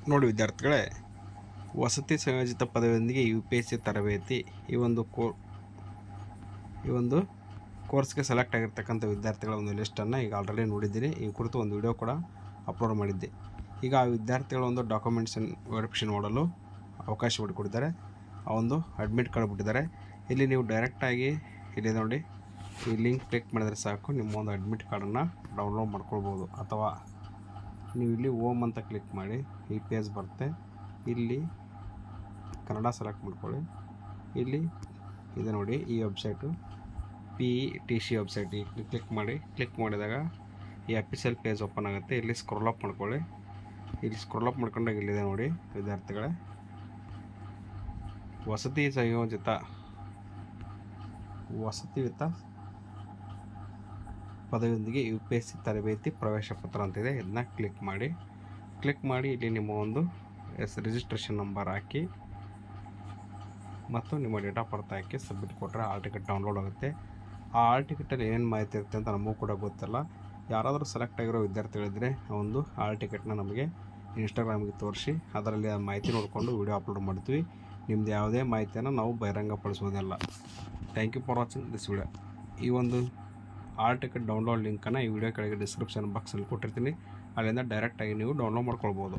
ನೋಡಿ ವಿದ್ಯಾರ್ಥಿಗಳೇ, ವಸತಿ ಸಂಯೋಜಿತ ಪದವಿಯೊಂದಿಗೆ UPSC ತರಬೇತಿ ಈ ಒಂದು ಕೋರ್ಸ್ಗೆ ಸೆಲೆಕ್ಟ್ ಆಗಿರ್ತಕ್ಕಂಥ ವಿದ್ಯಾರ್ಥಿಗಳ ಒಂದು ಲಿಸ್ಟನ್ನು ಈಗ ಆಲ್ರೆಡಿ ನೋಡಿದ್ದೀನಿ. ಈ ಕುರಿತು ಒಂದು ವಿಡಿಯೋ ಕೂಡ ಅಪ್ಲೋಡ್ ಮಾಡಿದ್ದೆ. ಈಗ ಆ ವಿದ್ಯಾರ್ಥಿಗಳ ಒಂದು ಡಾಕ್ಯುಮೆಂಟ್ಸ್ ವೆರಿಫಿಕೇಷನ್ ಮಾಡಲು ಅವಕಾಶ ಮಾಡಿಕೊಟ್ಟಿದ್ದಾರೆ. ಆ ಒಂದು ಅಡ್ಮಿಟ್ ಕಾರ್ಡ್ ಬಿಟ್ಟಿದ್ದಾರೆ. ಇಲ್ಲಿ ನೀವು ಡೈರೆಕ್ಟಾಗಿ ಇಲ್ಲಿ ನೋಡಿ ಈ ಲಿಂಕ್ ಕ್ಲಿಕ್ ಮಾಡಿದರೆ ಸಾಕು, ನಿಮ್ಮ ಒಂದು ಅಡ್ಮಿಟ್ ಕಾರ್ಡನ್ನು ಡೌನ್ಲೋಡ್ ಮಾಡ್ಕೊಳ್ಬೋದು. ಅಥವಾ ನೀವು ಇಲ್ಲಿ ಓಮ್ ಅಂತ ಕ್ಲಿಕ್ ಮಾಡಿ ಈ ಪೇಜ್ ಬರುತ್ತೆ. ಇಲ್ಲಿ ಕನ್ನಡ ಸೆಲೆಕ್ಟ್ ಮಾಡ್ಕೊಳ್ಳಿ. ಇಲ್ಲಿ ಇದೆ ನೋಡಿ ಈ ವೆಬ್ಸೈಟು PETC ವೆಬ್ಸೈಟ್. ಇಲ್ಲಿ ಕ್ಲಿಕ್ ಮಾಡಿದಾಗ ಈ ಅಫಿಷಿಯಲ್ ಪೇಜ್ ಓಪನ್ ಆಗುತ್ತೆ. ಇಲ್ಲಿ ಸ್ಕ್ರೋಲ್ ಅಪ್ ಮಾಡ್ಕೊಳ್ಳಿ. ಇಲ್ಲಿ ಸ್ಕ್ರೋಲ್ ಅಪ್ ಮಾಡ್ಕೊಂಡಾಗ ಇಲ್ಲಿದೆ ನೋಡಿ ವಿದ್ಯಾರ್ಥಿಗಳೇ, ವಸತಿ ಪದವಿಯೊಂದಿಗೆ UPSC ತರಬೇತಿ ಪ್ರವೇಶ ಪತ್ರ ಅಂತಿದೆ. ಇದನ್ನ ಕ್ಲಿಕ್ ಮಾಡಿ ಇಲ್ಲಿ ನಿಮ್ಮ ಒಂದು ರಿಜಿಸ್ಟ್ರೇಷನ್ ನಂಬರ್ ಹಾಕಿ ಮತ್ತು ನಿಮ್ಮ date of birth hockey submit ಕೊಟ್ಟರೆ ಆಲ್ ಟಿಕೆಟ್ ಡೌನ್ಲೋಡ್ ಆಗುತ್ತೆ. ಆ ಆಲ್ ಟಿಕೆಟಲ್ಲಿ ಏನೇನು ಮಾಹಿತಿ ಇರುತ್ತೆ ಅಂತ ನಮಗೂ ಕೂಡ ಗೊತ್ತಿಲ್ಲ. ಯಾರಾದರೂ ಸೆಲೆಕ್ಟ್ ಆಗಿರೋ ವಿದ್ಯಾರ್ಥಿಗಳಿದ್ದರೆ ಆ ಒಂದು ಆಲ್ ಟಿಕೆಟ್ನ ನಮಗೆ ಇನ್ಸ್ಟಾಗ್ರಾಮಿಗೆ ತೋರಿಸಿ ಅದರಲ್ಲಿ ಆ ಮಾಹಿತಿ ನೋಡಿಕೊಂಡು ವಿಡಿಯೋ ಅಪ್ಲೋಡ್ ಮಾಡ್ತೀವಿ. ನಿಮ್ಮದು ಯಾವುದೇ ಮಾಹಿತಿಯನ್ನು ನಾವು ಬಹಿರಂಗಪಡಿಸೋದಿಲ್ಲ. Thank you for watching this video. ಈ ಒಂದು ಆಲ್ ಟಿಕೆಟ್ ಡೌನ್ಲೋಡ್ ಲಿಂಕನ್ನು ಈ ವಿಡಿಯೋ ಕೆಳಗೆ ಡಿಸ್ಕ್ರಿಪ್ಷನ್ ಬಾಕ್ಸಲ್ಲಿ ಕೊಟ್ಟಿರ್ತೀನಿ. ಅಲ್ಲಿಂದ ಡೈರೆಕ್ಟಾಗಿ ನೀವು ಡೌನ್ಲೋಡ್ ಮಾಡ್ಕೊಳ್ಬೋದು.